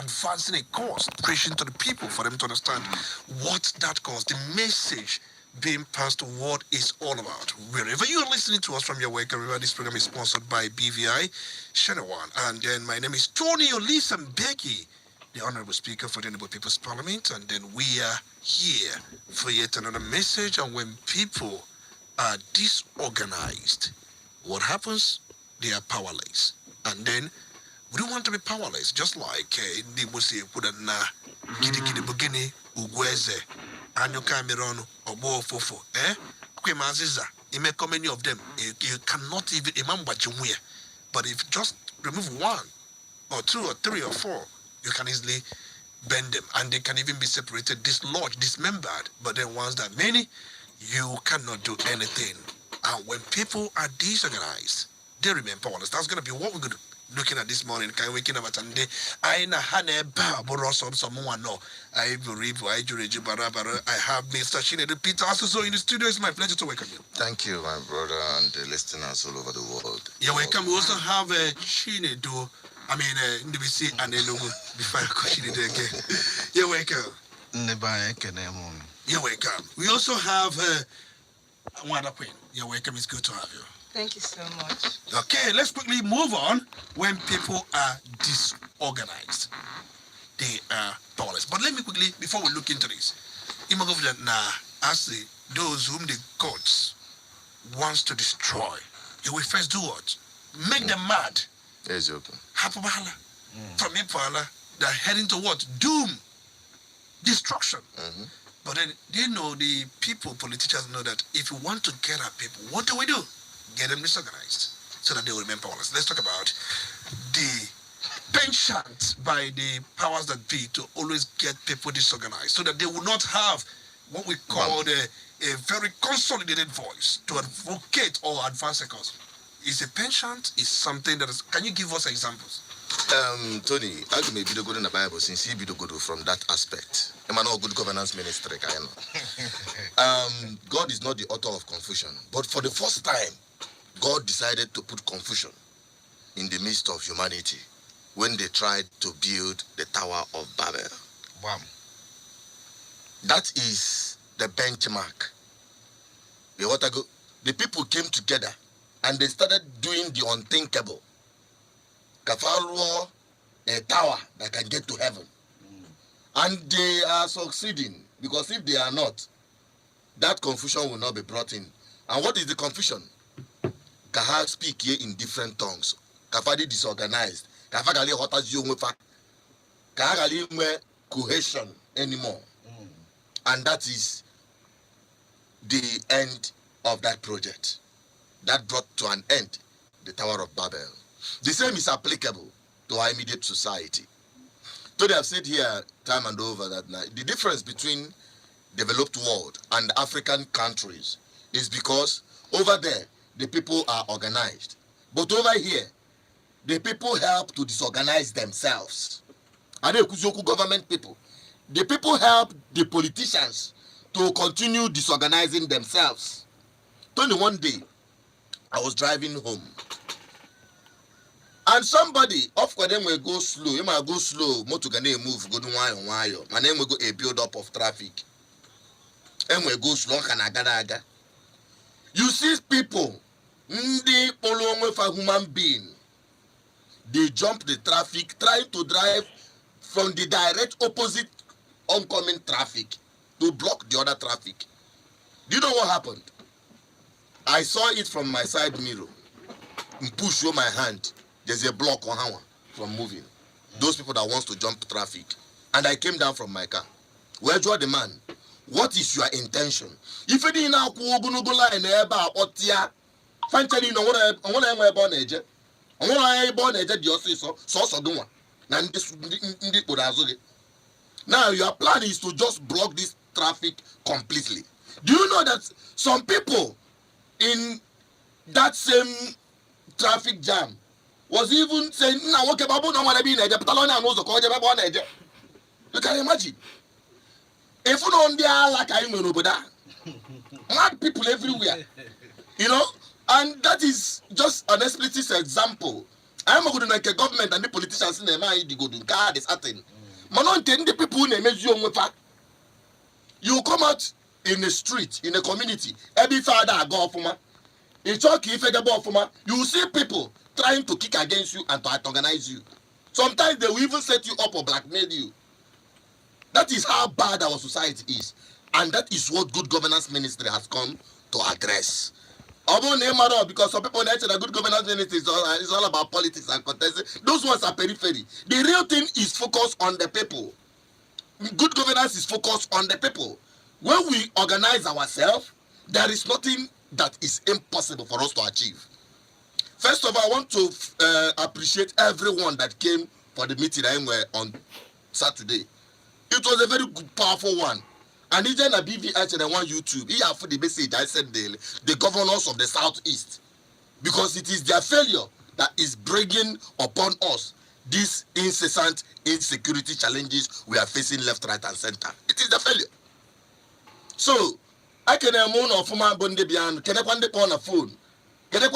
advancing a cause, preaching to the people for them to understand what that cause, the message being passed, what it's all about. Wherever you are listening to us from your work, remember this program is sponsored by BVI Channel. And then my name is Tony Olisa Becky, the Honorable Speaker for the Honorable People's Parliament. And then we are here for yet another message. And when people are disorganized, what happens? They are powerless. And then we don't want to be powerless, just like Nibusi Pudana, Gidi Bugini, Ugweze, Anyo Cameron, or Bo Fofo, Kwemaziza, you may come many of them. You cannot even remember Jumwe. But if you just remove one, or two, or three, or four, you can easily bend them. And they can even be separated, dislodged, dismembered. But then once that many, you cannot do anything. And when people are disorganized, they remain powerless. That's going to be what we're going to looking at this morning. Can we waking up at Sunday? I na hane ba borosom someone no. I believe I have Mr. Chinedu Peter also in the studio. It's my pleasure to welcome you. Thank you, my brother, and the listeners all over the world. You're welcome. We also have Chinedu. I mean, NBC and Enugu before I call Chinedu again. You're welcome. You're welcome. We also have Whatapp. You're welcome. It's good to have you. Thank you so much. Okay, let's quickly move on. When people are disorganized, they are powerless. But let me quickly, before we look into this, as those whom the gods wants to destroy, you will first do what? Make them mad. Hapabala. From Ipala, they're heading to what? Doom. Destruction. But then they know, the people, politicians know that if you want to get at people, what do? Get them disorganized so that they will remain powerless. Let's talk about the penchant by the powers that be to always get people disorganized so that they will not have what we call a very consolidated voice to advocate or advance a cause. Is a penchant is something that is. Can you give us examples? Tony, I may be the good in the Bible since he be the good from that aspect. I'm not good governance ministry, I know. God is not the author of confusion, but for the first time, God decided to put confusion in the midst of humanity when they tried to build the Tower of Babel. Wow. That is the benchmark. The people came together and they started doing the unthinkable. Kafalwa, a tower that can get to heaven. And they are succeeding, because if they are not, that confusion will not be brought in. And what is the confusion? Kaha speak here in different tongues. Kafadi disorganized. Kafagali hotazi Kahagali cohesion anymore. And that is the end of that project. That brought to an end the Tower of Babel. The same is applicable to our immediate society. So they have said here time and over that the difference between developed world and African countries is because over there the people are organized, but over here the people help to disorganize themselves. And the Kuzoku government people, the people help the politicians to continue disorganizing themselves. Only one day I was driving home, and somebody, of course, them will go slow. You might go slow. Motor can move. Go do why. My name will go a build up of traffic. And we go slow. Can aga. You see people, they follow with a human being. They jump the traffic, trying to drive from the direct opposite oncoming traffic to block the other traffic. Do you know what happened? I saw it from my side mirror. Push my hand. There's a block on Hawa from moving. Those people that wants to jump traffic. And I came down from my car. Where draw the man? What is your intention? If you didn't know Kuogunugola and Eba or Tia, frankly, no one I want to born age. I want to born age, you so do one. Now your plan is to just block this traffic completely. Do you know that some people in that same traffic jam was even saying, "No, okay, Babu, no one be in Nigeria. Patalona knows the call. You can imagine. If you don't there like I know, but mad people everywhere, you know, and that is just an explicit example I am a good like a government and the politicians in the mind the good card is certain. Manon the people who name you you come out in the street, in the community, every father go for you see people trying to kick against you and to antagonize you. Sometimes they will even set you up or blackmail you. That is how bad our society is. And that is what good governance ministry has come to address. Because some people say that good governance ministry is all about politics and contest. Those ones are periphery. The real thing is focused on the people. Good governance is focused on the people. When we organize ourselves, there is nothing that is impossible for us to achieve. First of all, I want to appreciate everyone that came for the meeting on Saturday. It was a very good, powerful one. And even a BVI Channel on YouTube, he have the message I sent the governors of the Southeast. Because it is their failure that is bringing upon us these incessant insecurity challenges we are facing left, right, and center. It is the failure. So, I can moon of my bonde beyond, can I on a phone? Can I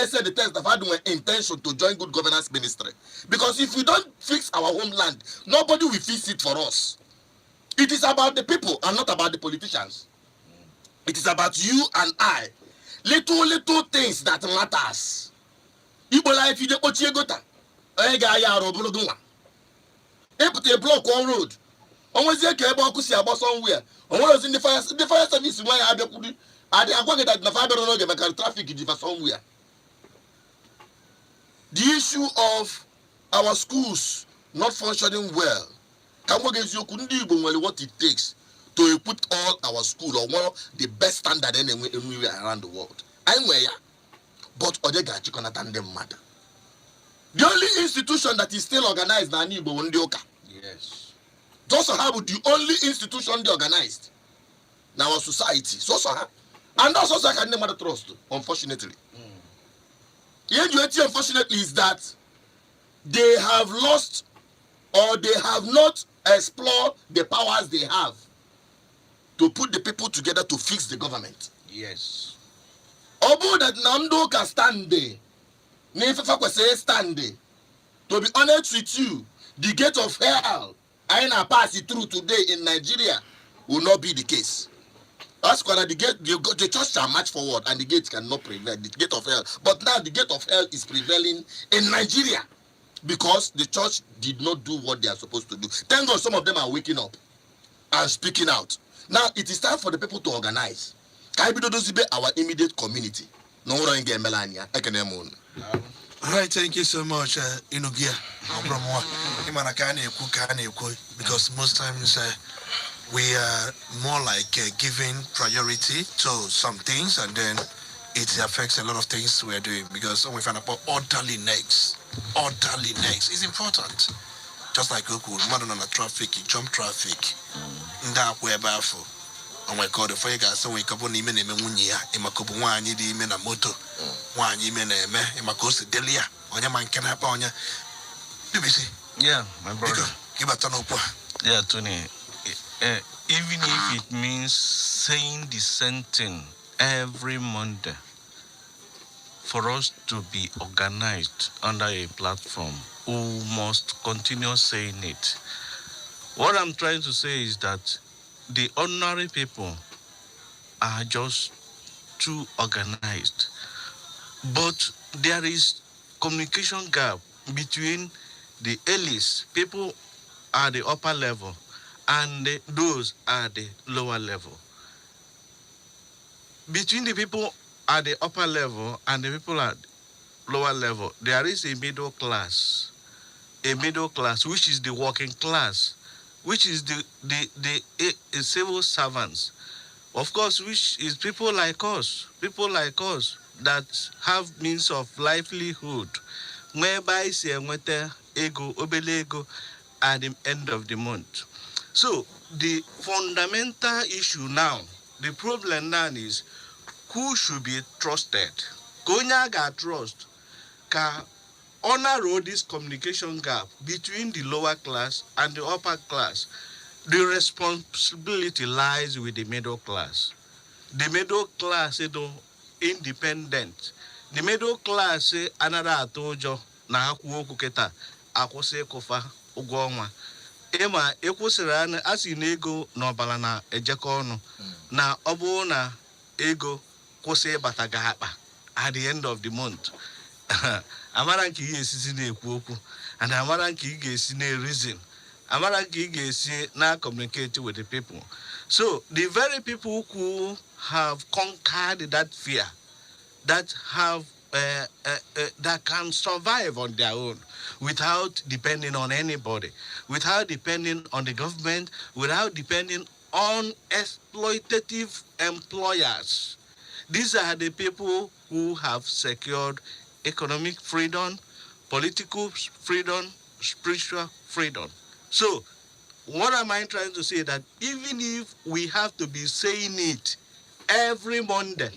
say the test of having intention to join good governance ministry? Because if we don't fix our homeland, nobody will fix it for us. It is about the people and not about the politicians. It is about you and I. Little things that matters. Ibola if you don't gota. If they block one road, always a cable about somewhere. Always in the fire service where I don't get that the father don't get traffic for somewhere. The issue of our schools not functioning well. What it takes to equip all our school or one of the best standard anywhere around the world. I'm where, but Odega Chikonatan them matter. The only institution that is still organized now Nibo Ndioka. Yes. Those are the only institution they organized in our society. And that's also I can never trust, unfortunately. The unfortunately is that they have lost or they have not explored the powers they have to put the people together to fix the government. Yes. Although that Nando can stand there, Nefefa say stand there. To be honest with you, the gate of hell I na pass it through today in Nigeria will not be the case. That's why the church shall march forward and the gate cannot prevail. The gate of hell. But now the gate of hell is prevailing in Nigeria. Because the church did not do what they are supposed to do. Thank God some of them are waking up and speaking out. Now it is time for the people to organize. Our immediate community. No Melania. Right, thank you so much, Inugia. Because most times we are more like giving priority to some things and then it affects a lot of things we are doing because when we find about orderliness is important. Just like modern on the traffic, you jump traffic. That we're baffled. Oh my God, if I got some way, couple even a munia, Imakobu one, you did a moto, one, you mean a man, Imakos Delia, on your man can happen on you. Yeah, my brother. Give a ton of yeah, Tony. Even if it means saying the same thing every Monday, for us to be organized under a platform, we must continue saying it. What I'm trying to say is that the ordinary people are just too organized. But there is communication gap between the elites, people at the upper level, and those at the lower level. Between the people at the upper level and the people at lower level, there is a middle class, which is the working class, which is the civil servants, of course, which is people like us that have means of livelihood, whereby say ego obele ego at the end of the month. So the fundamental issue now, the problem now is who should be trusted. Konya got trust. Ka honor this communication gap between the lower class and the upper class. The responsibility lies with the middle class. The middle class is independent. The middle class another atojo na akwụ okwu kịta akwụsị ịkwụfa ụgwọ ọnwa ịma ịkwụsịrị asị na ego na ọbara na-ejekọ ọnụ na ọ bụrụ na ego kwụsị ịbata gị akpa at the end of the month amara nke ị ga-esizi na-ekwu okwu and amara nke ị ga-esi na-reason amara nke ị ga-esi na-communicate with the people. So the very people who have conquered that fear, that have that can survive on their own without depending on anybody, without depending on the government, without depending on exploitative employers. These are the people who have secured economic freedom, political freedom, spiritual freedom. So, what am I trying to say? That even if we have to be saying it every Monday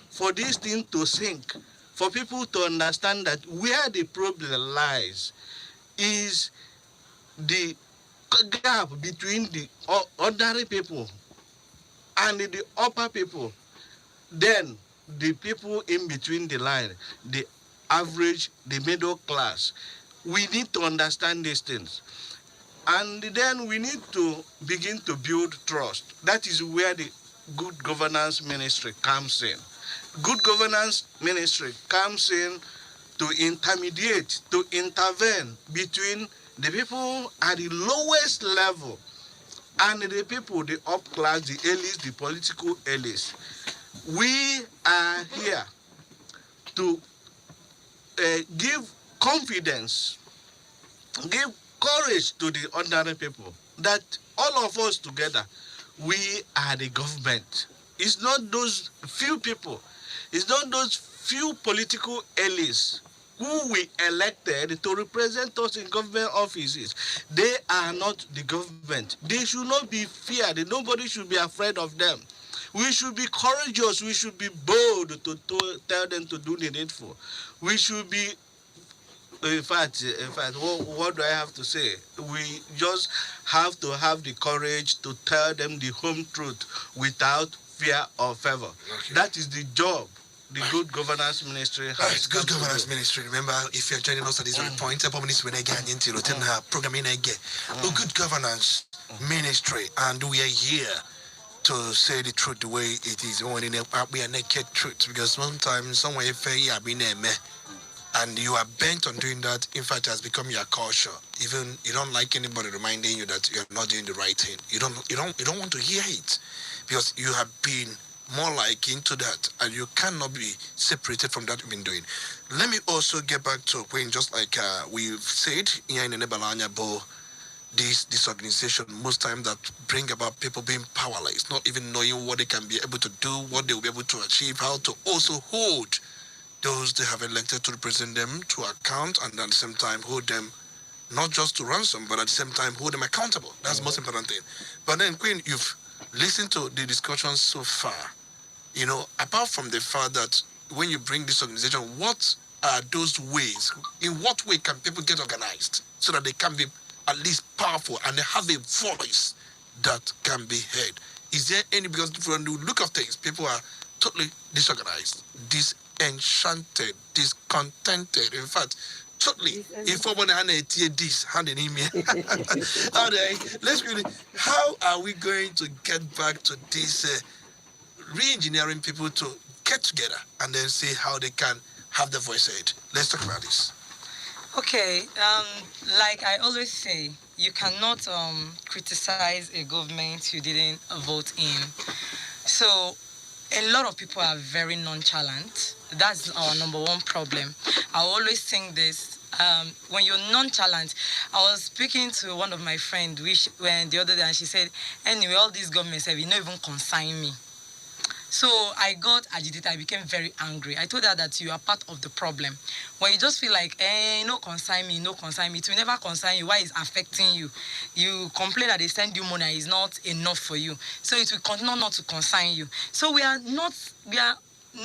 for this thing to sink, for people to understand that where the problem lies is the gap between the ordinary people and the upper people, then the people in between the line, the average, the middle class, we need to understand these things. And then we need to begin to build trust. That is where the good governance ministry comes in. Good governance ministry comes in to intermediate, to intervene between the people at the lowest level and the people, the up class, the elites, the political elites. We are here to give confidence, give courage to the ordinary people that all of us together, we are the government. It's not those few people, it's not those few political elites who we elected to represent us in government offices. They are not the government. They should not be feared. Nobody should be afraid of them. We should be courageous. We should be bold to tell them to do the needful. We should be, in fact, what do I have to say? We just have to have the courage to tell them the home truth without fear or favor. Okay. That is the job the Good Governance Ministry has. Good Governance Ministry. Remember, if you're joining us at this very point, when I get into the programming, I get Good Governance Ministry, and we are here to say the truth the way it is. We are naked truth, because sometimes someone and you are bent on doing that. In fact, it has become your culture. Even you don't like anybody reminding you that you're not doing the right thing. You don't want to hear it, because you have been more like into that, and you cannot be separated from that you've been doing. Let me also get back to when, just like we've said here in the Nebalanya Bowl, this organization most times that bring about people being powerless, not even knowing what they can be able to do, what they will be able to achieve, how to also hold those they have elected to represent them to account, and at the same time hold them not just to ransom, but at the same time hold them accountable. That's the most important thing. But then, Queen, you've listened to the discussion so far. Apart from the fact that when you bring this organization, what are those ways? In what way can people get organized so that they can be at least powerful and they have a voice that can be heard? Is there any, because from the look of things, people are totally disorganized, disenchanted, discontented. In fact, totally. If I want to hear this, hand in email. All right, let's really. How are we going to get back to this re-engineering people to get together and then see how they can have the voice heard? Let's talk about this. Okay, like I always say, you cannot criticize a government you didn't vote in. So a lot of people are very nonchalant. That's our number one problem. I always think this. When you're nonchalant, I was speaking to one of my friends when the other day, and she said, anyway, all these governments have not even consigned me. So I got agitated. I became very angry. I told her that you are part of the problem. When you just feel like, no consign me, it will never consign you. Why is affecting you? You complain that they send you money, it's not enough for you. So it will continue not to consign you. So we are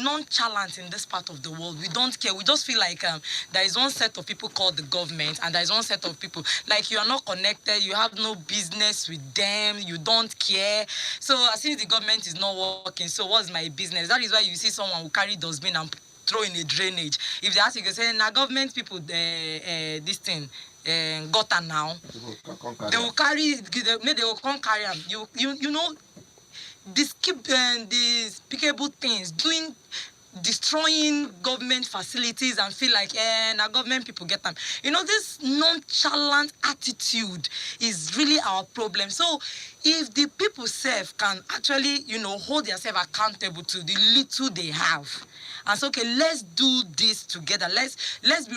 nonchalant in this part of the world. We don't care. We just feel like there is one set of people called the government, and there is one set of people like you are not connected, you have no business with them, you don't care. So as if the government is not working, so what's my business? That is why you see someone who carry dustbin and throw in a drainage. If they ask you, say, now government people, this thing, gutter now, they will carry, they will come carry them. You know, despicable things, destroying government facilities and feel like now government people get them. You know, this nonchalant attitude is really our problem. So if the people self can actually, you know, hold themselves accountable to the little they have, and so okay, let's do this together. Let's be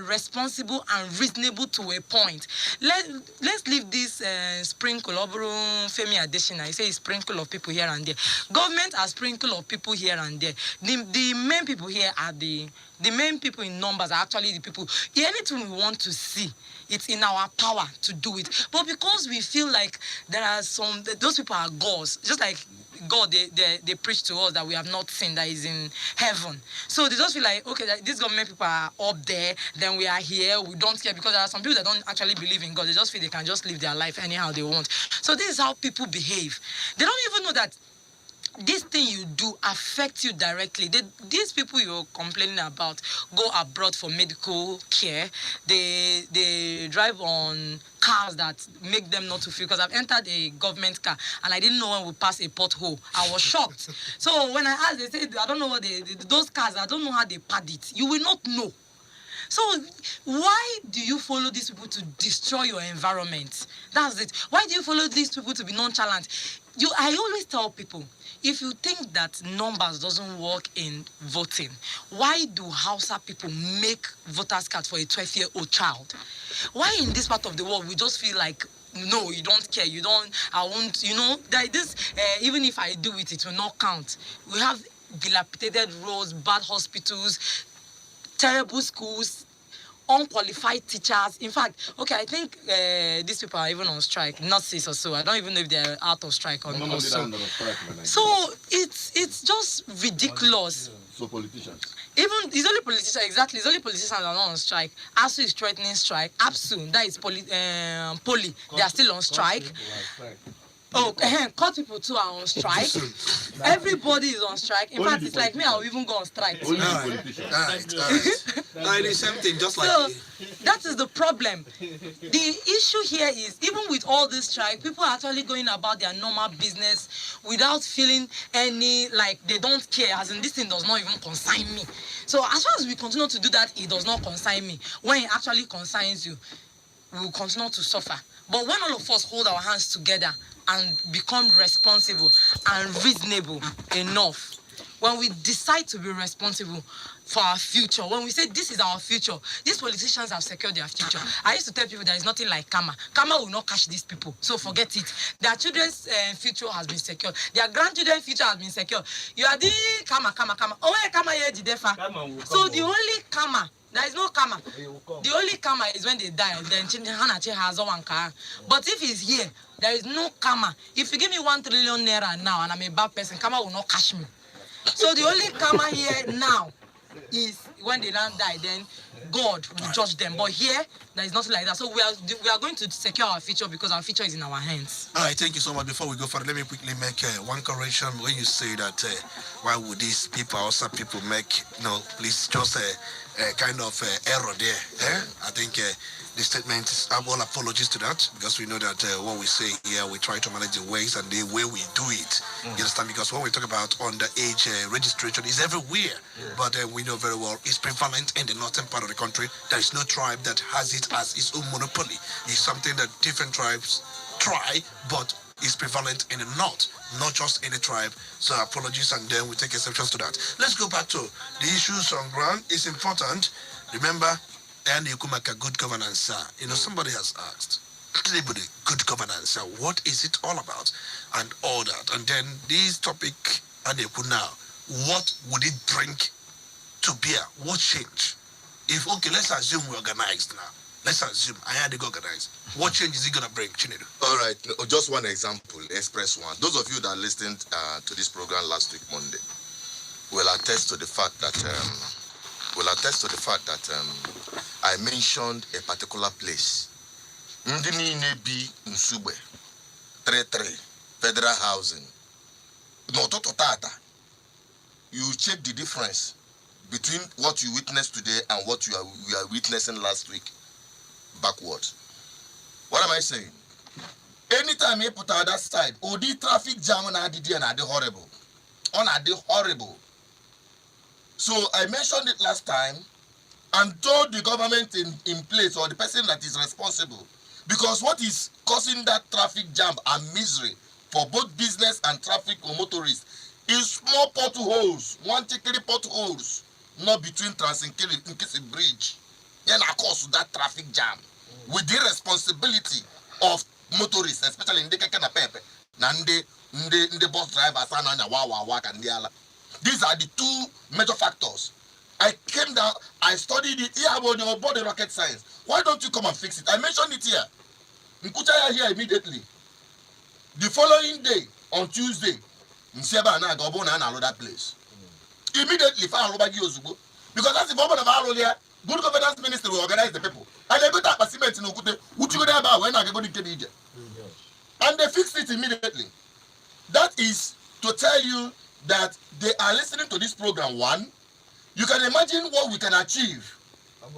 responsible and reasonable to a point. Let's leave this sprinkle of Femi Adesina. You say sprinkle of people here and there. Government are sprinkle of people here and there. The main people here are the main people in numbers are actually the people. Anything we want to see, it's in our power to do it. But because we feel like there are those people are gods, just like God, they preach to us that we have not seen that is in heaven. So they just feel like, okay, these government people are up there, then we are here, we don't care, because there are some people that don't actually believe in God. They just feel they can just live their life anyhow they want. So this is how people behave. They don't even know that this thing you do affects you directly. These people you're complaining about go abroad for medical care. They drive on cars that make them not to feel, because I've entered a government car and I didn't know when we pass a pothole. I was shocked. So when I asked, they said, I don't know what those cars, I don't know how they pad it. You will not know. So why do you follow these people to destroy your environment? That's it. Why do you follow these people to be nonchalant? I always tell people, if you think that numbers doesn't work in voting, why do Hausa people make voters cards for a 12-year-old child? Why in this part of the world we just feel like, no, you don't care, I won't, you know, like this, even if I do it, it will not count. We have dilapidated roads, bad hospitals, terrible schools, unqualified teachers. In fact, okay, I think these people are even on strike, nurses or so. I don't even know if they're out of strike or not. So it's just ridiculous. So politicians. Even it's only politicians, exactly. It's only politicians that are not on strike. ASU is threatening strike. APSU, that is poly, they are still on strike. Oh, court people too are on strike. Everybody is on strike. In fact, it's like me, I'll even go on strike. All right. It is something just like. So that is the problem. The issue here is, even with all this strike, people are actually going about their normal business without feeling any, like they don't care, as in this thing does not even concern me. So as far as we continue to do that, it does not concern me. When it actually concerns you, we will continue to suffer. But when all of us hold our hands together and become responsible and reasonable enough, when we decide to be responsible for our future, when we say this is our future, these politicians have secured their future. I used to tell people there is nothing like karma. Karma will not catch these people, so forget it. Their children's future has been secured. Their grandchildren's future has been secured. You are the karma. Oh, wait, karma here, Jidefa. So the only karma, there is no karma. The only karma is when they die. Then has one car. But if it's here, there is no karma. If you give me 1 trillion naira now and I'm a bad person, karma will not catch me. So the only karma here now is when they don't die, then God will judge them. But here, there is nothing like that. So we are going to secure our future because our future is in our hands. All right, thank you so much. Before we go further, let me quickly make one correction. When you say that, why would these people, also people make, please just kind of error there. I think the statement is all apologies to that, because we know that what we say here, we try to manage the ways and the way we do it. You understand? Because when we talk about underage registration, is everywhere, but we know very well it's prevalent in the northern part of the country. There is no tribe that has it as its own monopoly. It's something that different tribes try, but is prevalent in the north, not just in the tribe. So apologies, and then we take exceptions to that. Let's go back to the issues on ground. It's important. Remember, and Yukumaka, good governance. Somebody has asked, good governance, what is it all about? And all that. And then this topic, and now, what would it bring to bear? What change? If, okay, let's assume we're organized now. Let's assume I had to organize. What change is it going to bring, Chinedu? All right, just one example, express one. Those of you that listened to this program last week, Monday, will attest to the fact that I mentioned a particular place. Ndini Nsugbe, 33, Federal Housing. No, tata. You check the difference between what you witnessed today and what we are witnessing last week backward. What am I saying? Anytime you put out that side, the traffic jam on ADD and horrible. On horrible. So I mentioned it last time and told the government in place or the person that is responsible. Because what is causing that traffic jam and misery for both business and traffic or motorists is small potholes, 1-3 potholes, not between Trans-Nkisi Bridge. Then of course that traffic jam with the responsibility of motorists, especially in the Kekena Pepe, and the bus drivers, and these are the two major factors. I came down, I studied it here about the rocket science. Why don't you come and fix it? I mentioned it here. Nkuchaya here immediately. The following day, on Tuesday, Nseba and I go on another place. Immediately, because that's the problem of our here. Good governance ministry will organize the people. And they go to cement in Okute, which you about when I go to Kenya. And they fixed it immediately. That is to tell you that they are listening to this program. One, you can imagine what we can achieve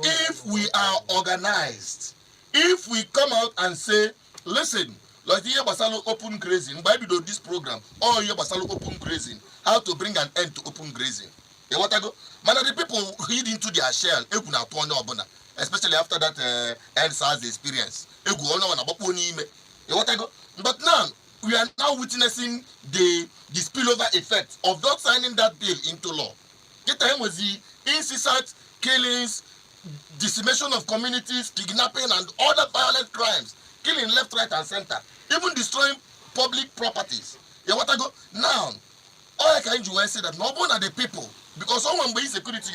if we are organized. If we come out and say, listen, like here Basalo open grazing, why do this program? Or here Basalo open grazing, how to bring an end to open grazing. You want to go? Man, the people hid into their shell, especially after that NSAS experience. You want to go? But now, we are now witnessing the spillover effect of not signing that bill into law. Get time was the incessant killings, decimation of communities, kidnapping, and other violent crimes, killing left, right, and center, even destroying public properties. You want to go? Now, all I can do is say that no one are the people, because someone by security,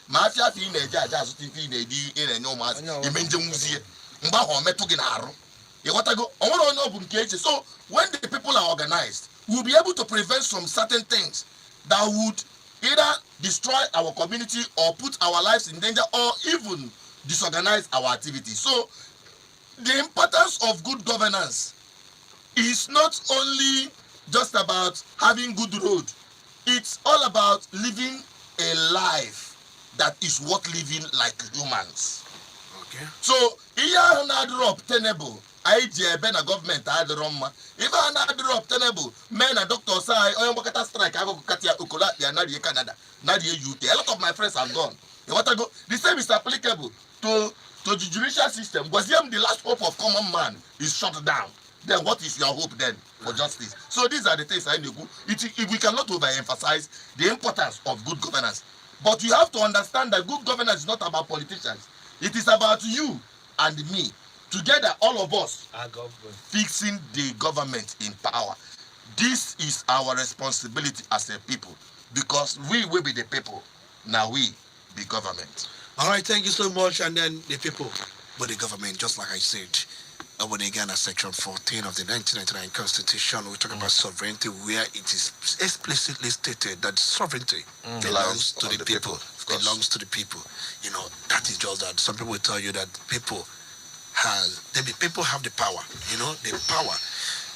mafia in a jazz, in a no mass, you mention museum, you want to go? So, when the people are organized, we'll be able to prevent some certain things that would either destroy our community or put our lives in danger or even disorganize our activities. So, the importance of good governance is not only just about having good road. It's all about living a life that is worth living like humans. Okay. So, here not obtainable. I been a government I the wrong. If I not obtainable, men and doctors say, "Oh, I'm going to strike. I go Katia Ukola, Nadia Canada, Nadia UK." A lot of my friends have gone. You want to go? The same is applicable to the judicial system. Was the last hope of common man is shut down? Then what is your hope then for justice? So these are the things I know. If we cannot overemphasize the importance of good governance, but you have to understand that good governance is not about politicians. It is about you and me. Together, all of us fixing the government in power. This is our responsibility as a people, because we will be the people. Now we be government. All right, thank you so much. And then the people, but the government, just like I said, when again at section 14 of the 1999 Constitution, we talk about sovereignty, where it is explicitly stated that sovereignty belongs to the people. Belongs to the people. You know, that is just that. Some people will tell you that people have the power. You know, the power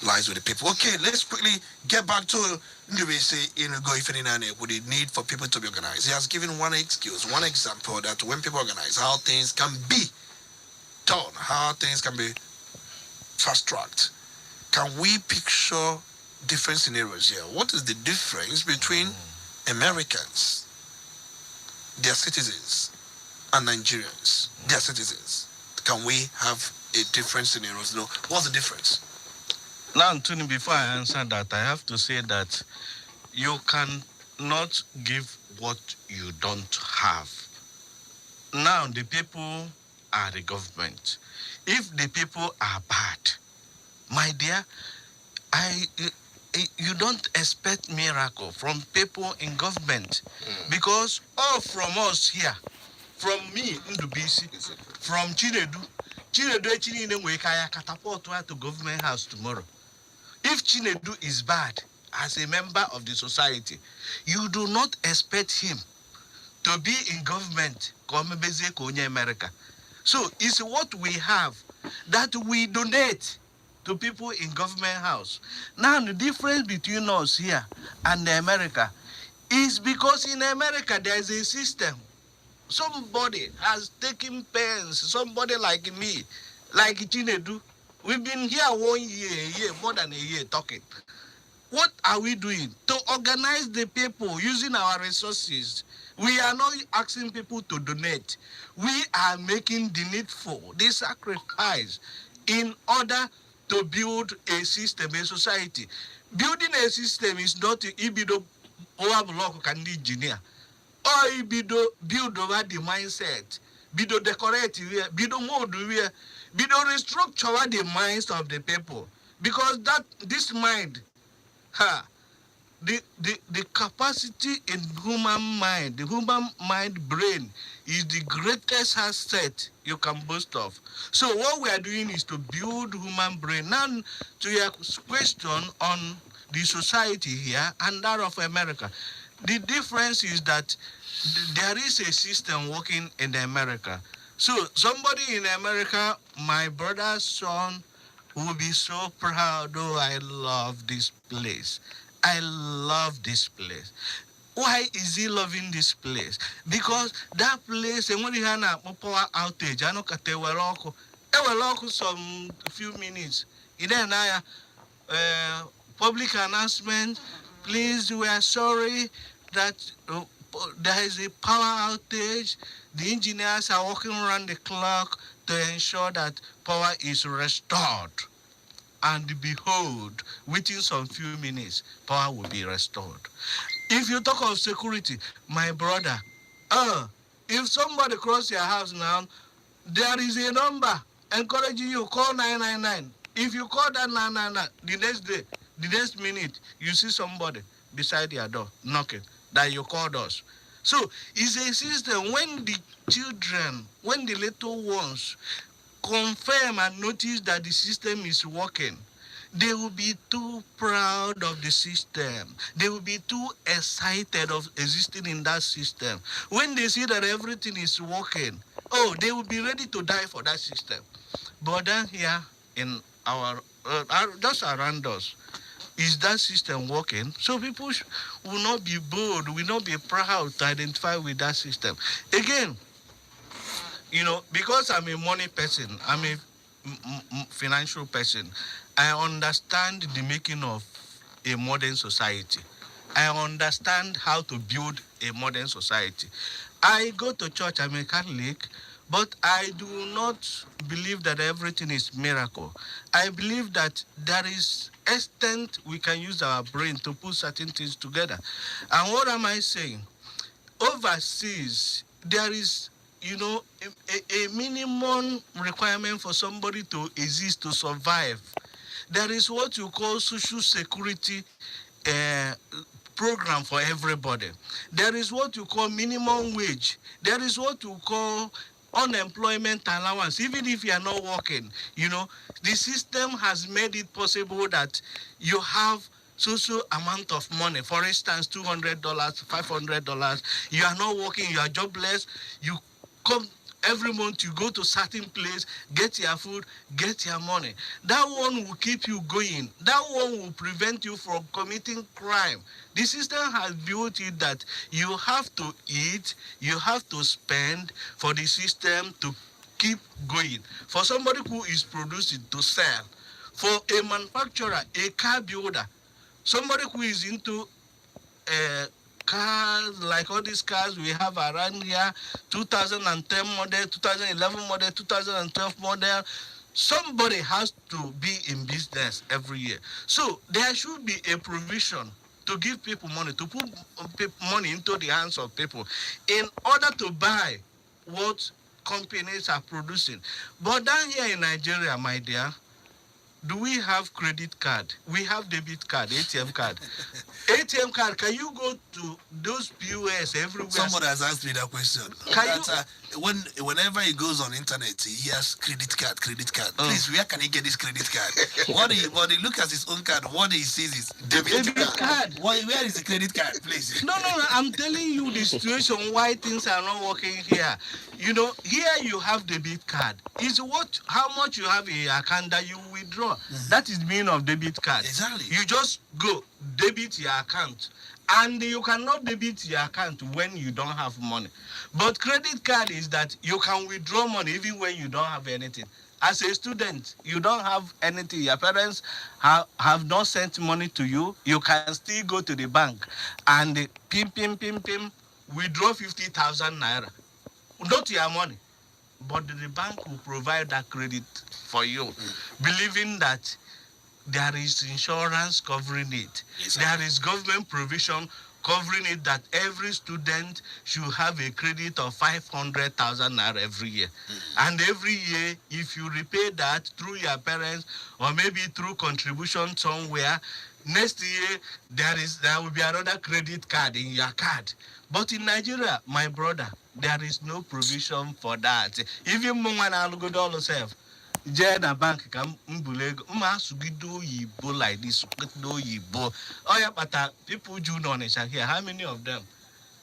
lies with the people. Okay, let's quickly get back to the way say in with the need for people to be organized. He has given one excuse, one example that when people organize, how things can be done, how things can be fast-tracked. Can we picture different scenarios here? What is the difference between Americans, their citizens, and Nigerians, their citizens? Can we have a different scenario? No. What's the difference? Now, Anthony, before I answer that, I have to say that you cannot give what you don't have. Now, the people are the government. If the people are bad, my dear, you don't expect miracle from people in government, because all from us here, from me, Ndubisi, from Chinedu will catapult to government house tomorrow. If Chinedu is bad as a member of the society, you do not expect him to be in government, America. So it's what we have that we donate to people in government house. Now the difference between us here and America is because in America there is a system. Somebody has taken pains, somebody like me, like Chinedu. We've been here 1 year, more than a year talking. What are we doing? To organize the people using our resources. We are not asking people to donate. We are making the needful, the sacrifice in order to build a system, a society. Building a system is not ibido power block can engineer. Or ibido build over the mindset. Bido decorate bido mode bido restructure the minds of the people. Because this mind, the capacity in human mind, the human mind brain is the greatest asset you can boast of. So what we are doing is to build human brain. Now to your question on the society here and that of America, the difference is that there is a system working in America. So somebody in America, my brother's son, will be so proud. Oh, I love this place. I love this place. Why is he loving this place? Because that place, and when you have a power outage, I know that some few minutes. Then public announcement. Please, we are sorry that there is a power outage. The engineers are working around the clock to ensure that power is restored. And behold, within some few minutes, power will be restored. If you talk of security, my brother, if somebody cross your house now, there is a number encouraging you, call 999. If you call that 999, the next day, the next minute, you see somebody beside your door knocking that you called us. So it's a system when the children, when the little ones confirm and notice that the system is working, they will be too proud of the system. They will be too excited of existing in that system. When they see that everything is working, they will be ready to die for that system. But then here in our, just around us, is that system working? So people will not be bold, will not be proud to identify with that system. Again, because I'm a money person, I'm a financial person, I understand the making of a modern society. I understand how to build a modern society. I go to church, I'm a Catholic, but I do not believe that everything is miracle. I believe that there is extent we can use our brain to put certain things together. And what am I saying? Overseas, there is a minimum requirement for somebody to exist, to survive. There is what you call social security program for everybody. There is what you call minimum wage. There is what you call unemployment allowance. Even if you are not working, the system has made it possible that you have so amount of money. For instance, $200, $500. You are not working, you are jobless. You come every month, you go to certain place, get your food, get your money. That one will keep you going. That one will prevent you from committing crime. The system has built it that you have to eat, you have to spend for the system to keep going. For somebody who is producing to sell, for a manufacturer, a car builder, somebody who is into cars, like all these cars we have around here, 2010 model, 2011 model, 2012 model, somebody has to be in business every year. So there should be a provision to give people money, to put money into the hands of people in order to buy what companies are producing. But down here in Nigeria, my dear, do we have credit card? We have debit card, ATM card. ATM card, can you go to those POS everywhere? Somebody has asked me that question. Whenever he goes on internet, he has credit card. Please, where can he get this credit card? When he look at his own card, what he sees is debit card. Where is the credit card, please? No, I'm telling you the situation why things are not working here. Here you have debit card. It's how much you have in your account that you withdraw. Mm-hmm. That is the meaning of debit card. Exactly. You just go debit your account And you cannot debit your account when you don't have money. But credit card is that you can withdraw money even when you don't have anything. As a student, you don't have anything. Your parents have not sent money to you. You can still go to the bank and pim, withdraw 50,000 naira. Not your money, but the bank will provide that credit for you, believing that there is insurance covering it. Exactly. There is government provision covering it that every student should have a credit of 500,000 naira every year. And every year, if you repay that through your parents or maybe through contribution somewhere, next year there will be another credit card in your card. But in Nigeria, my brother, there is no provision for that. Even when I look at all yourself, jee na bank ka m bulu ego mma asụgide oyibo like this sụgide oyibo oya kpata people ju n'Ọnịcha here, how many of them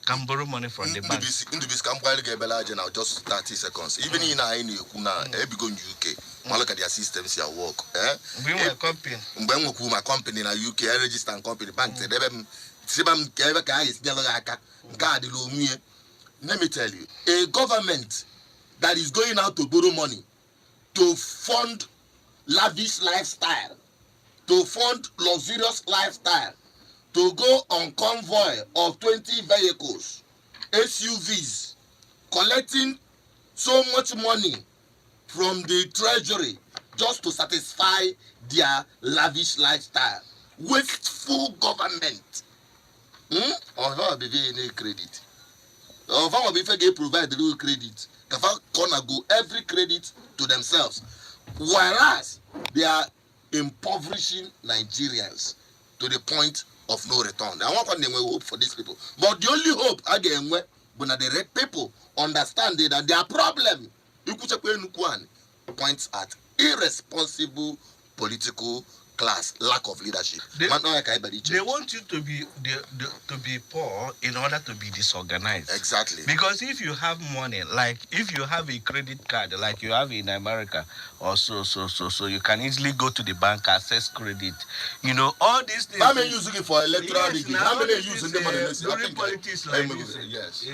can borrow money from the bank? Ndubisi ka m gwa gị ebele aja now just 30 seconds. Even in anyị na-ekwu na ebigo in UK, ma look at their systems here work. We were company. Mgbe m nwekwu my company na UK, I register and company bank tedebe m tiba m ka ebe ka anyị sinyere gị aka nke a dịla onwe. Let me tell you, a government that is going out to borrow money to fund lavish lifestyle, to fund luxurious lifestyle, to go on convoy of 20 vehicles, SUVs, collecting so much money from the treasury just to satisfy their lavish lifestyle. Wasteful government. Or how be any credit? Or how be they provide the little credit? Kafa gonna go every credit to themselves, whereas they are impoverishing Nigerians to the point of no return. I want to hope for these people, but the only hope again when the red people understand that their problem points at irresponsible political class, lack of leadership. They want you to be poor in order to be disorganized. Exactly. Because if you have money, like if you have a credit card, like you have in America, or so you can easily go to the bank, access credit. You know, all these things. How many using it for electoral rigging? How many using the money? During politics like this, yes.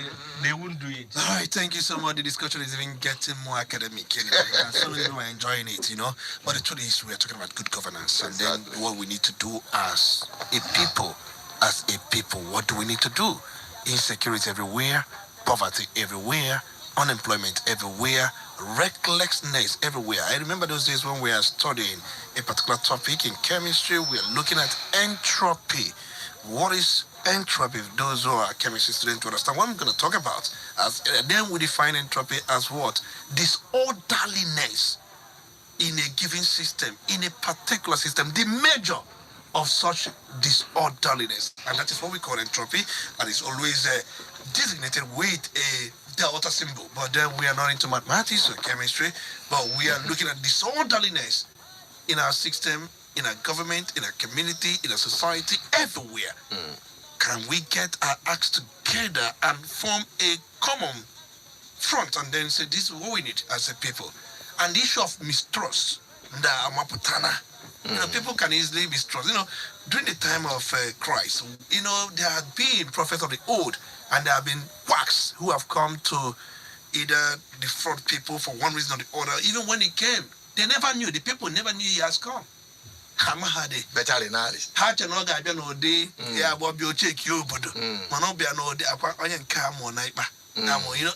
They won't do it. All right, thank you so much. The discussion is even getting more academic. You know, and some people are enjoying it, you know. But the truth is, we are talking about good governance. And then what we need to do as a people, what do we need to do? Insecurity everywhere, poverty everywhere, unemployment everywhere, recklessness everywhere. I remember those days when we are studying a particular topic in chemistry, we are looking at entropy. What is entropy? Those who are chemistry students to understand what I'm going to talk about. Then we define entropy as what? Disorderliness in a given system, in a particular system, the measure of such disorderliness. And that is what we call entropy, and it's always designated with a delta symbol. But then we are not into mathematics or chemistry, but we are looking at disorderliness in our system, in our government, in our community, in our society, everywhere. Can we get our acts together and form a common front and then say this is what we need as a people? And the issue of mistrust, you know, people can easily mistrust. You know, during the time of Christ, you know, there had been prophets of the old, and there have been quacks who have come to either defraud people for one reason or the other. Even when he came, they never knew. The people never knew he has come. Better than Alice. You know,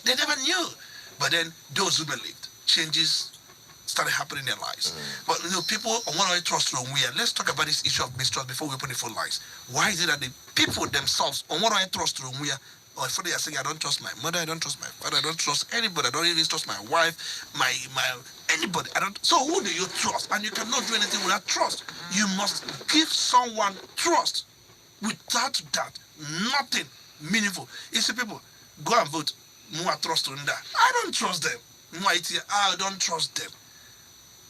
they never knew. But then those who believed, changes started happening in their lives. But you know, people want to trust from where. Let's talk about this issue of mistrust before we open the phone lines. Why is it that the people themselves want to trust from where? Or if they are saying, I don't trust my mother, I don't trust my father, I don't trust anybody, I don't even trust my wife, my anybody. I don't. So who do you trust? And you cannot do anything without trust. You must give someone trust. Without that, nothing meaningful. You see, people go and vote. More trust in that. I don't trust them. I don't trust them.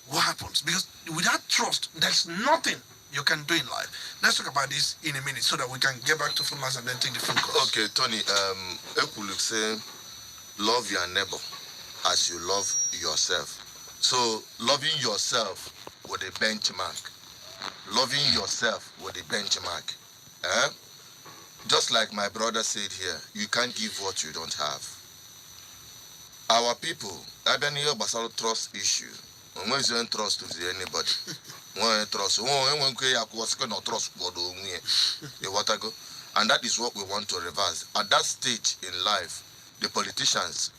What happens? Because without trust, there's nothing you can do in life. Let's talk about this in a minute so that we can get back to phone lines and then take the phone calls. Okay, Tony, Ekuluk say, love your neighbor as you love yourself. So, loving yourself with a benchmark. Loving yourself with a benchmark. Just like my brother said here, you can't give what you don't have. Our people, I've been here about trust issue. When you don't trust to anybody, when trust, no trust, and that is what we want to reverse. At that stage in life, the politicians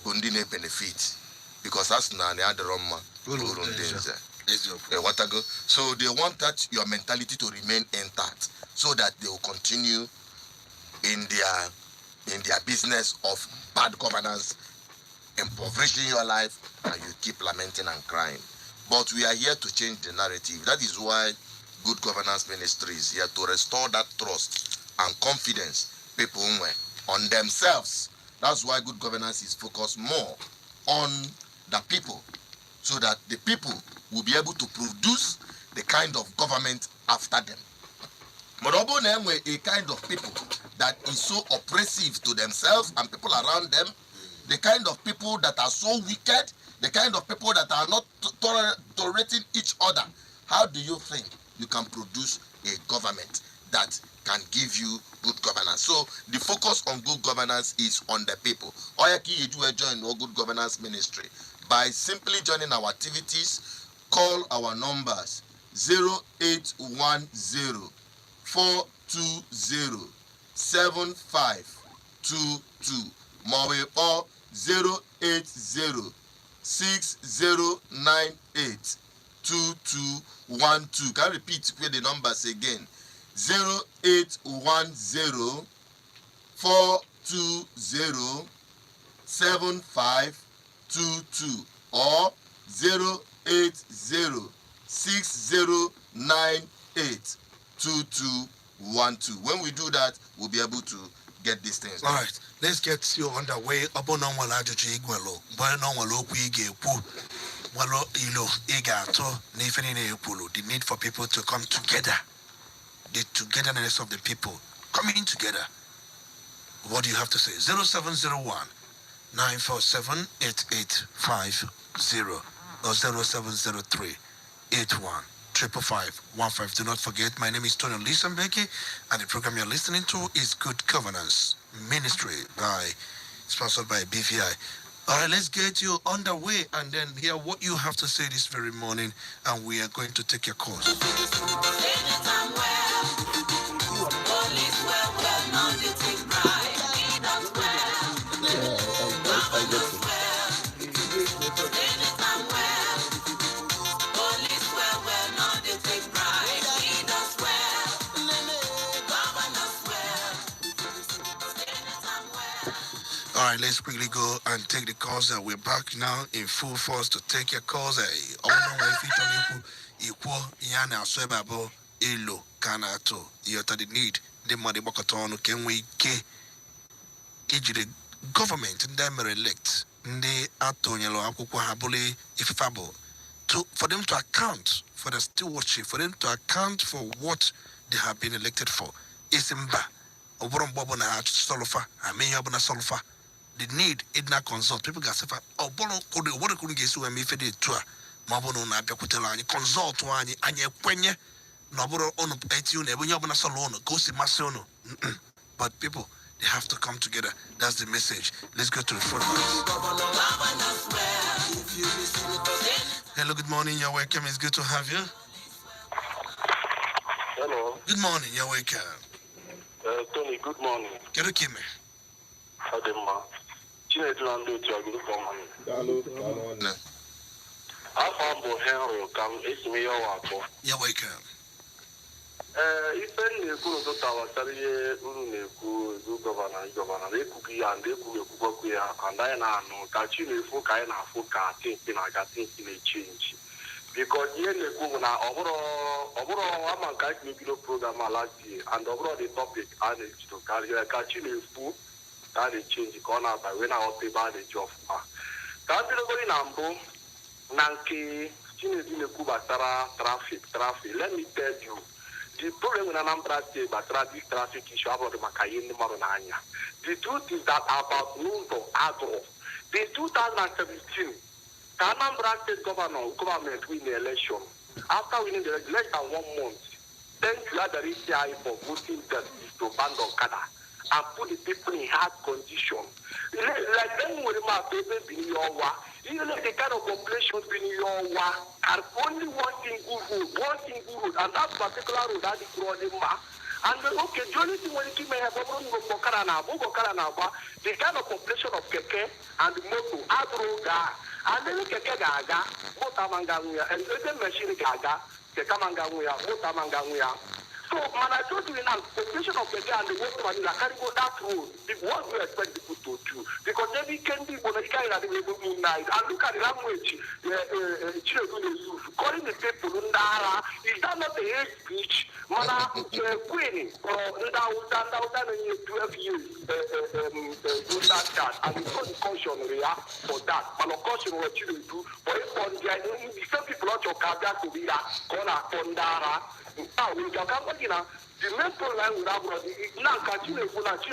bundine benefit because that's not the other so they want that your mentality to remain intact so that they will continue in their business of bad governance, impoverishing your life, and you keep lamenting and crying. But we are here to change the narrative. That is why Good Governance Ministry is here to restore that trust and confidence people on themselves. That's why good governance is focused more on the people, so that the people will be able to produce the kind of government after them. But a kind of people that is so oppressive to themselves and people around them, the kind of people that are so wicked, the kind of people that are not tolerating each other, how do you think you can produce a government that can give you good governance? So the focus on good governance is on the people. Oyaki, you do join our Good Governance Ministry by simply joining our activities. Call our numbers 0810 420 7522 Mawe or 080 6098 2212. Can I repeat the numbers again? 0810 420 7522 or 080 6098 2212. When we do that, we'll be able to get these things done. All right, let's get you underway. The need for people to come together, the togetherness of the people coming together. What do you have to say? 0701 947 8850 or 0703 81 55515. Do not forget, my name is Tony Lisambeke, and the program you're listening to is Good Governance Ministry, sponsored by BVI. All right, let's get you underway and then hear what you have to say this very morning, and we are going to take your course. All right, let's quickly go and take the calls. We're back now in full force to take your calls. The need the money can we get the government and them elect the atonyelo akwukwo habule ifabo for them to account for the stewardship, for them to account for what they have been elected for. Isimba oboron bobo na solofa amenya solofa. The need it not consult. People got said, oh, Bono, what couldn't get to a method tour. Mabono na Bacutela, consult one, and ye quenya, Noboro on Etune, when you're on a salon, go see Masono. But people, they have to come together. That's the message. Let's go to the front lines. Hello, good morning. You're welcome. It's good to have you. Hello. Good morning. You're welcome. Tony, good morning. Kerukime. Adema. Hello. Henry, come. It's me. You're welcome. Ife na-ekwu n'ụtụtụ awasara ihe unu na-ekwu gọvanọ ekwughị ya ndị ekwughị ya and anyị na-anụ ka chi na-efu ka anyị na-afụ ka tinki na-aga tinki na-echenji because ihe na-ekwu bụ na ọ bụrụ ama nke anyị na-ebido program last year and ọ bụrụ the topic a na-ejido karịa ka chi na-efu ka a na-echenji ka ọ na-aba wee na-aghọta ebe a na-eji ọfụma ka a bidogori na mbụ na nke Chinedu na-ekwu gbasara traffic. Let me tell you, the problem in Anambra State about traffic issue about the Makayini Maronanya. The truth is that about Nundo Adro, the 2017, the Anambra State government win the election. After winning the election, less than 1 month, thank you Adaritia for voting them to ban Okada and put the people in hard condition. Like them with my baby in your wa, even the kind of population in your wa are only one single road, and that particular road that is running ma. And okay, the only thing when you may have the kind of population of Keke and Moto, Adroga, and then Keke Gaga, Motamangamuya, and the machine Gaga, Kekamangamuya, Motamangamuya. So, man, I told you now, the population of Keke and the Moto Manila can go that road. What do you expect people to do? Because every candy, Bonaca, and the night, and look at the language, calling the people, Ndara, is that not the hate speech? Mana Queen or Ndautan 12 years do that and it's not caution for that. And of course, what you do, but on the some people out your Kabia to be a corner Kondara. Now, we can come back in the main problem with our body is now continue to talk about it.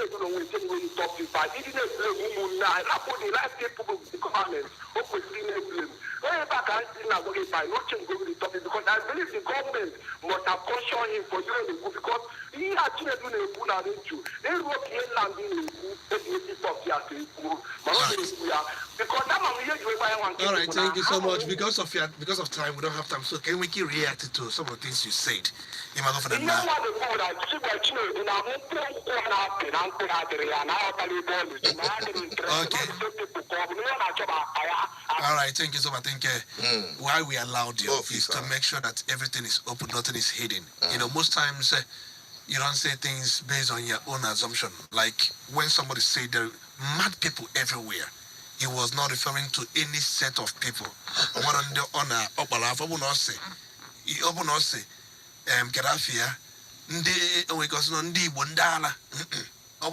Didn't blame I put the life people with the government, hopefully, blame. Back I see now going by not change go to the topic because I believe the government must have cautioned him for doing the good because he actually doing a good and into. They work here landing in the talk here to because that man here you buy one. All right, thank you so much. Because of time, we don't have time. So can we react to some of the things you said? You might go for that now. Okay. All right, thank you so much. I think why we allowed you is to make sure that everything is open, nothing is hidden. You know, most times you don't say things based on your own assumption. Like when somebody said there are mad people everywhere, he was not referring to any set of people. What on the honor, Gadafia, because no ndi bondala. No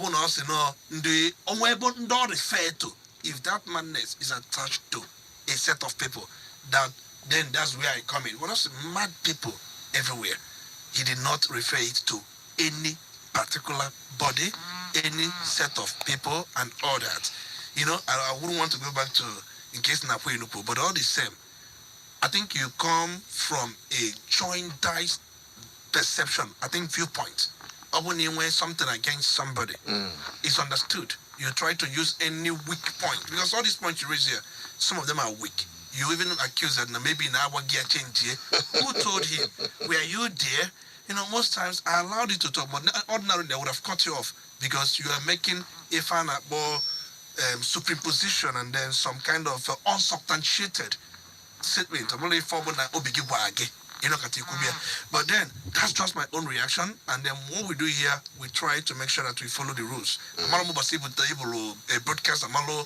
ndi onwebo don't refer to. If that madness is attached to a set of people, then that's where I come in. When I say mad people everywhere, he did not refer it to any particular body, any set of people, and all that. You know, I wouldn't want to go back to in case Napo Inupo, but all the same, I think you come from a joint-dice perception, I think viewpoint. When something against somebody is understood, you try to use any weak point because all these points you raise here, some of them are weak. You even accuse that maybe now what gear change here. Who told him? Were you there? You know, most times I allowed you to talk, but ordinarily I would have cut you off because you are making a fan more superimposition and then some kind of unsubstantiated statement. I'm only forward na obigi wage. But then that's just my own reaction, and then what we do here, we try to make sure that we follow the rules. A broadcast Amalo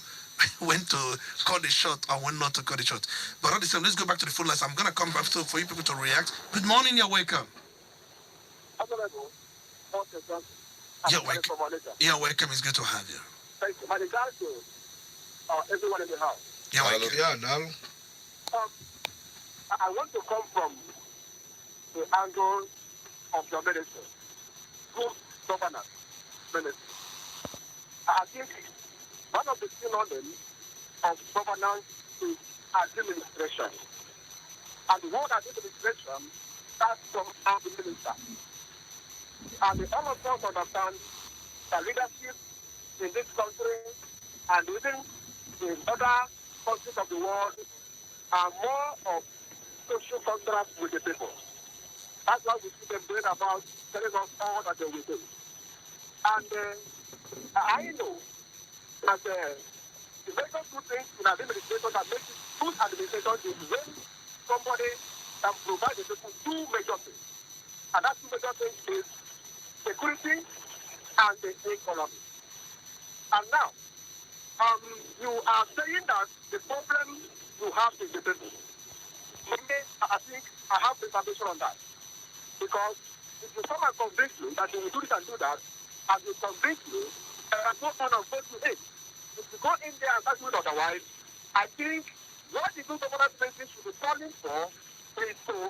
when to call the shot or when not to call the shot. But at the same, let's go back to the phone lines. I'm gonna come back for you people to react. Good morning, you're welcome. You're welcome. You're welcome. It's good to have you. Thank you. My regards to everyone in the house. You're welcome. Yeah, I want to come from the angle of your minister, good governance minister. I think one of the synonyms of governance is administration. And the word administration starts from the minister. And all of us understand that leadership in this country and even in other countries of the world are more of social contracts with the people. That's why we see them doing about telling us all that they will do. And I know that the major two things in administration that makes it good administration is when somebody can provide the people two major things. And that two major things is security and the economy. And now, you are saying that the problem you have is the people. I think I have the information on that. Because if you come and convince me that you will do this and do that, and you convince me, and I go on and go to it. If you go in there and start doing otherwise, I think what the good governance ministry should be calling for is to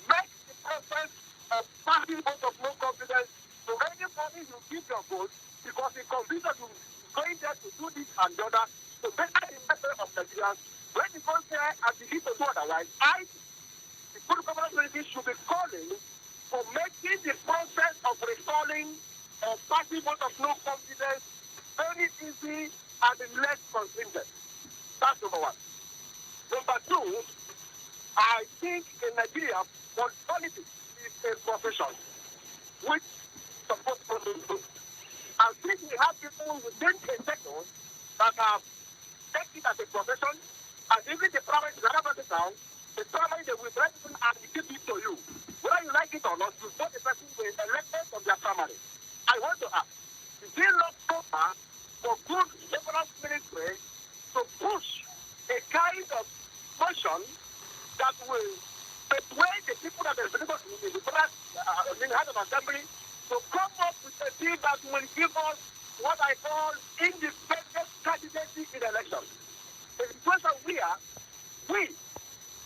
make the process of passing vote of no confidence to anybody you give your vote, because the conviction you going there to do this and the other, to better the method of Nigerians. When you go there and begin to do otherwise, the good governance ministry should be calling for making the calling or passing vote of no confidence very easy and less contingent. That's number one. Number two, I think in Nigeria, politics is a profession which supposed to do. And since we have people within a sector that have taken it as a profession, and even the primary is another town, the primary they will write it and give it to you. Whether you like it or not, you vote the person with elected from their primary. I want to ask, is it not proper for good governance ministry to push a kind of motion that will persuade the people that are available in the House of Assembly to come up with a bill that will give us what I call independent candidacy in elections. The situation we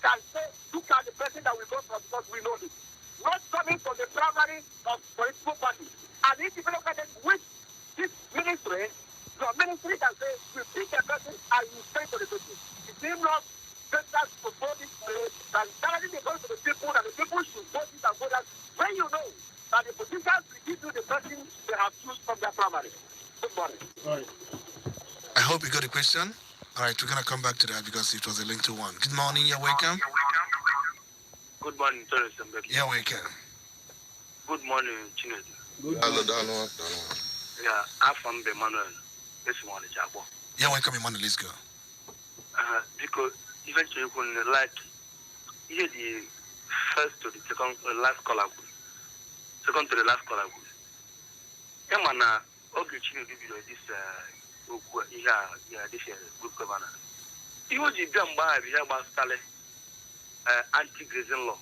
can say, look at the person that we go from because we know this. Not coming from the primary of political party. And if you look at it with this ministry, the ministry can say, we pick a person and we pay for the person. It seems not better to vote this way than directly they go to the people and the people should vote this and vote that when you know that the politicians will give you the person they have chosen from their primary. Good morning. Right. I hope you got the question. All right, we're going to come back to that because it was a linked one. Good morning, you're welcome. Good morning, Terence. You're welcome. Good morning, Chinedu. Hello, Dano. Yeah, I'm from Emmanuel. This morning, Jabo. You're welcome, Emmanuel. Let's go. Because eventually, you can like hear the first to the second, last caller, second to the last caller. Emmanuel, okay, Chinedu, this this good governor. He was the Gamba, we have anti-grazing law.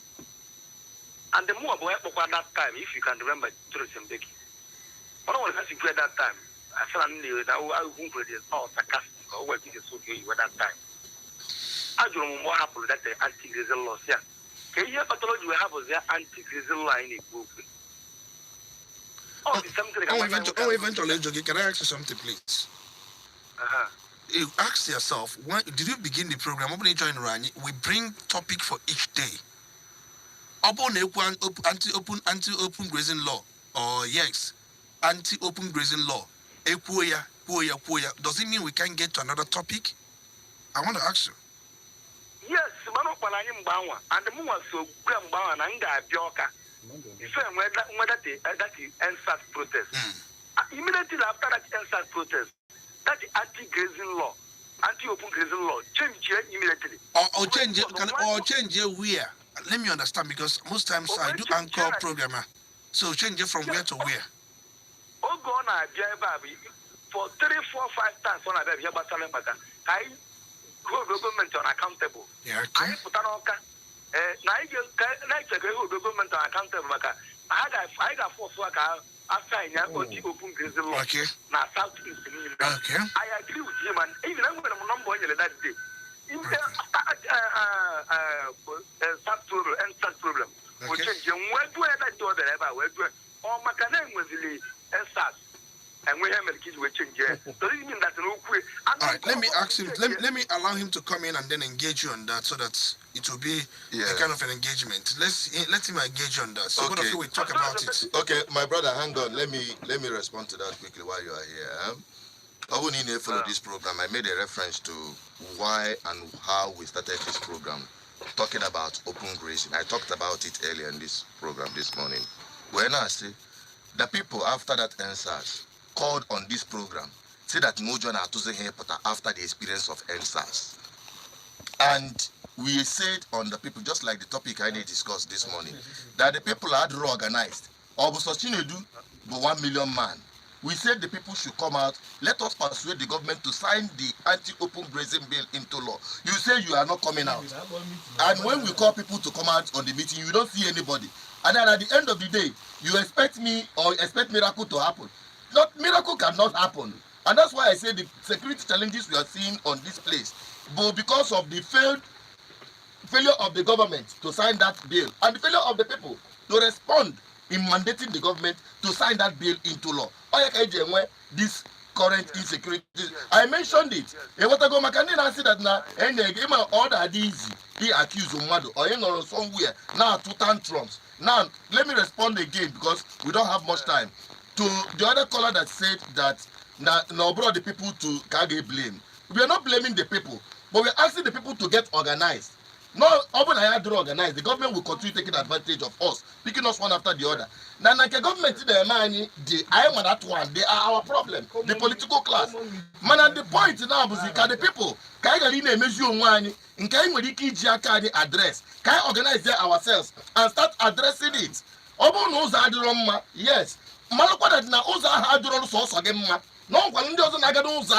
And the more about that time, if you can remember, tourism Becky. But I was asking at that time, I found that I won't credit all sarcastic or what is so good at that time. I don't know what happened that the anti-grazing law. Yeah. Can you have a pathology we have was the anti-grazing law in a book? Eventually, Jogi, can I ask you something, please? You ask yourself, when did you begin the program? We bring topic for each day. Anti-open grazing law, or yes, anti-open grazing law. Does it mean we can't get to another topic? I want to ask you. Yes, and the woman so Gramba and Anga Bioka. If I'm that is NSAS protest. Immediately after that NSAS protest, that is anti-grazing law, anti-open grazing law, change it immediately. Or change it where? Let me understand, because most times I do anchor programmer. So change it from where to where? Oh, go on, for 3, 4, 5 times on a baby, I hold government unaccountable. Yeah, okay. I put an orca. Now I hold government unaccountable. I got 4 work after I open grazing law. Okay. Now, South East. Okay. I agree with him, and even I'm going to number that day. In the problem, which is young, where do I do the ever? Where do I? Or my name was the start, and we have a kid with change. So you mean that no quick? All right, let me ask him. Let me allow him to come in and then engage you on that, so that it will be a kind of an engagement. Let him engage you on that. So both of you will talk about it. Okay, my brother, hang on. Let me respond to that quickly while you are here. I won't need to follow this program. I made a reference to why and how we started this program, talking about open grazing. I talked about it earlier in this program this morning. When I say the people after that NSAS called on this program, say that Mojo na atuze hepata after the experience of NSAS. And we said on the people, just like the topic I discussed this morning, that the people are organized. Obuso Chinedu, but 1 million man. We said the people should come out. Let us persuade the government to sign the anti-open grazing bill into law. You say you are not coming out. And when we call people to come out on the meeting, you don't see anybody. And then at the end of the day, you expect me or expect miracle to happen. Miracle cannot happen. And that's why I say the security challenges we are seeing on this place. But because of the failure of the government to sign that bill, and the failure of the people to respond in mandating the government to sign that bill into law. This current insecurity, I mentioned it. Say that now, all that easy, he accused Umado or somewhere now 2 tantrums. Now, let me respond again because we don't have much time. To the other caller that said that now brought the people to Kage blame. We are not blaming the people, but we are asking the people to get organized. No, open I had to organize. The government will continue taking advantage of us, picking us one after the other. Now, the government, the money, I am that one. They are our problem. The political class. Man, at the point now, the people, can I measure money? In can we address? Can I organize ourselves and start addressing it? Obo knows Adroma, yes. Malakwa na ụzọ ahụ adịrọ sọsọ gị mma na ọgwa ndị ọzọ na-aga n'ụzọ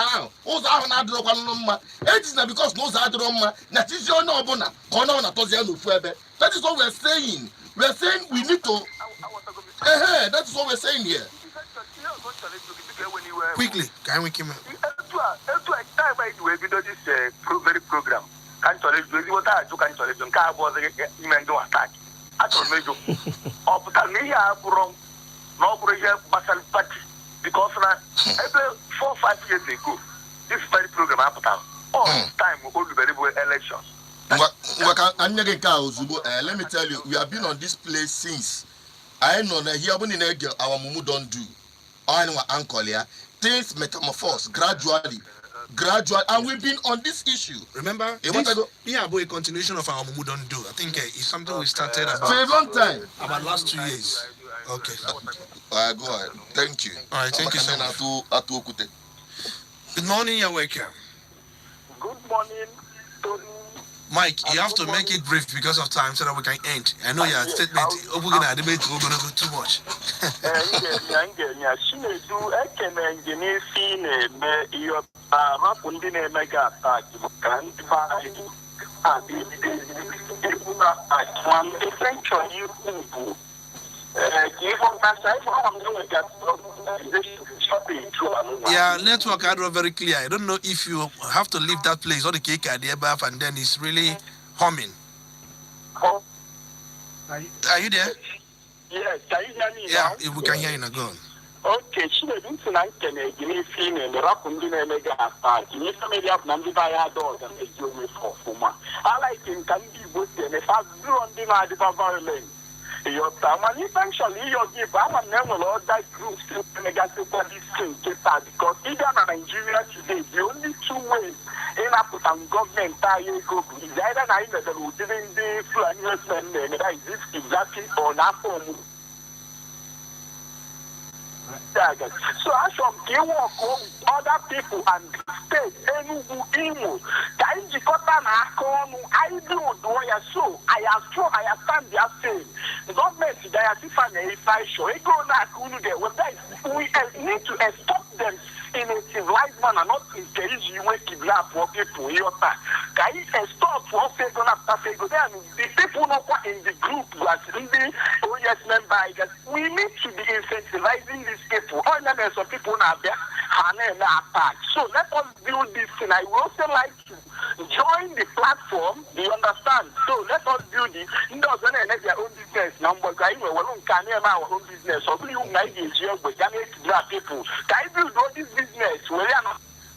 ahụ na-adịrọkwa mma eji na because na ụzọ adịrọ mma na tizi onye ọbụla ka ọ na-atọzi ya n'ofu ebe. That is what we are saying. We are saying we need to that is what we are saying here. Quickly, can we come very program can challenge what I took and challenge car was a attack. I told me of the wrong. No Basal Party because every 4 or 5 years ago, this very program happened. All time we hold very well elections. Let me tell you, we have been on this place since I know that here our mumu don't do. I know uncle here. Things metamorphose gradually, and we've been on this issue. Remember, a continuation of our mumu don't do. I think it's something we started about for a long time. About last 2 years. Okay. Go ahead. Thank you. All right, thank you so much. Good morning, you're welcome. Good morning, Tony. Mike, you have to make it brief because of time so that we can end. I know your statement, we're going to debate, we're going to go too much. Yeah, network are very clear. I don't know if you have to leave that place or the cake at the above and then it's really humming. Are you there? Yes, can you hear me? Yeah, we can hear you now. Go on. Okay, she didn't say I can give me feeling the rap on the mega attack. You may have Nambi by our doors and make you for Fuma. I like him can be both and if I do on the violence. Your time and eventually your give I'm never all that group still negative police thing because either in Nigeria today the only two ways in African government go is either that who didn't do flu and that is exactly or not for so as from they work with other people and state Enugu Imo Kaiji Kota na Akonu I do so I stand there saying the government they are different if I show it go na Akunu there we need to stop them in a civilized manner, not in case you want to kidnap for people in your time. Can you stop for Fagon after Fagon? Then the people not in the group that in the OES member, we need to be incentivizing these people. All the some people now there and attack. So let us build this thing. I would also like to join the platform. Do you understand? So let us build it. Doesn't have their own business. Number guy, we won't can our own business. So we will make it here with people. Can you build all this business?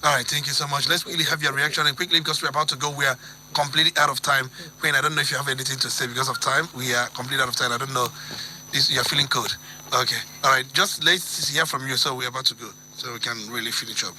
All right, thank you so much. Let's quickly have your reaction and quickly because we're about to go. We are completely out of time. Queen, I don't know if you have anything to say because of time. We are completely out of time. I don't know. You're feeling good. Okay. All right. Just let's hear from you. So we're about to go. So we can really finish up.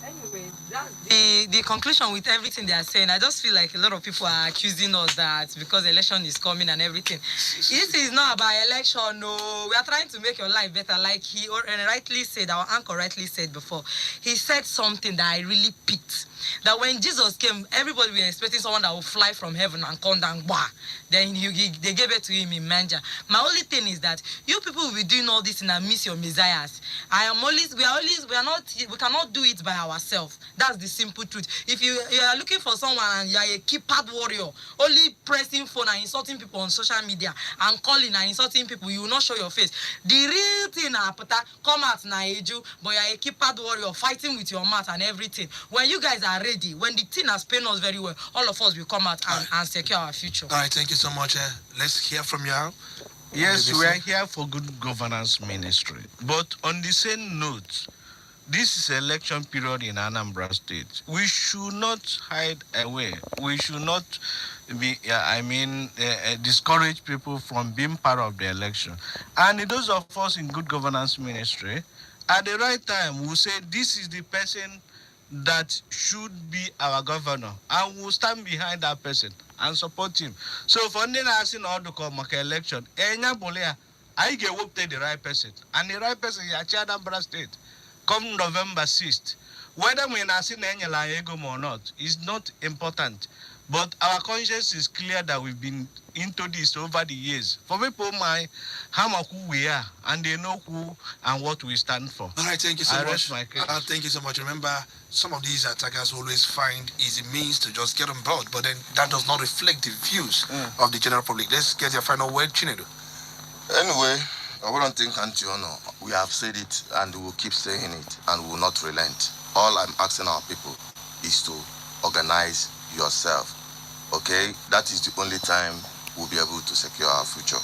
Anyway, that's the conclusion with everything they are saying. I just feel like a lot of people are accusing us that because election is coming and everything. This is not about election, no. We are trying to make your life better, like he rightly said, our uncle rightly said before. He said something that I really picked. That when Jesus came, everybody was expecting someone that will fly from heaven and come down. Then they gave it to him in manger. My only thing is that you people will be doing all this and miss your messiahs. We cannot do it by ourselves. That's the simple truth. If you are looking for someone and you are a keypad warrior, only pressing phone and insulting people on social media and calling and insulting people, you will not show your face. The real thing, come out na eju, but you are a keypad warrior fighting with your mouth and everything. When you guys are ready, when the thing has paid us very well, all of us will come out and secure our future. All right, thank you so much. Let's hear from you. Yes, we are here for good governance ministry. But on the same note, this is election period in Anambra State. We should not hide away. We should not discourage people from being part of the election. And those of us in good governance ministry, at the right time, we'll say this is the person that should be our governor, and we'll stand behind that person and support him. So for the asking all to come election, I get work the right person, and the right person is Anambra State. Come November 6th, whether we are seeing any or not is not important. But our conscience is clear that we've been into this over the years. For people, how much who we are, and they know who and what we stand for. All right, thank you so much. Thank you so much. Remember, some of these attackers always find easy means to just get on board, but then that does not reflect the views of the general public. Let's get your final word, Chinedu. Anyway, I wouldn't think, Antiono, we have said it and we will keep saying it and we will not relent. All I'm asking our people is to organize yourself. Okay, that is the only time we'll be able to secure our future.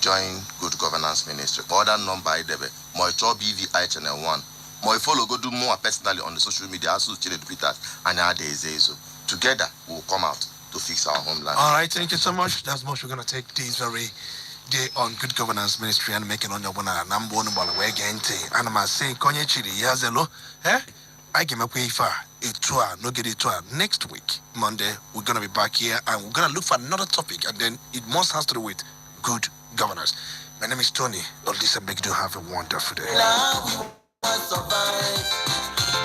Join Good Governance Ministry. Order number IDB. My BVI Channel 1. My follow go do more personally on the social media. Also, Twitter and so together we'll come out to fix our homeland. All right, thank you so much. That's much we're gonna take this very day on Good Governance Ministry and making on your one and I'm one while we're getting and I'm saying Konye Chiri Yazelo, I give my way far. No get it next week, Monday, we're gonna be back here and we're gonna look for another topic and then it must has to do with good governance. My name is Tony. All this and make you have a wonderful day. Now we must survive.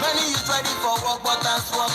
Many is ready for work, but that's what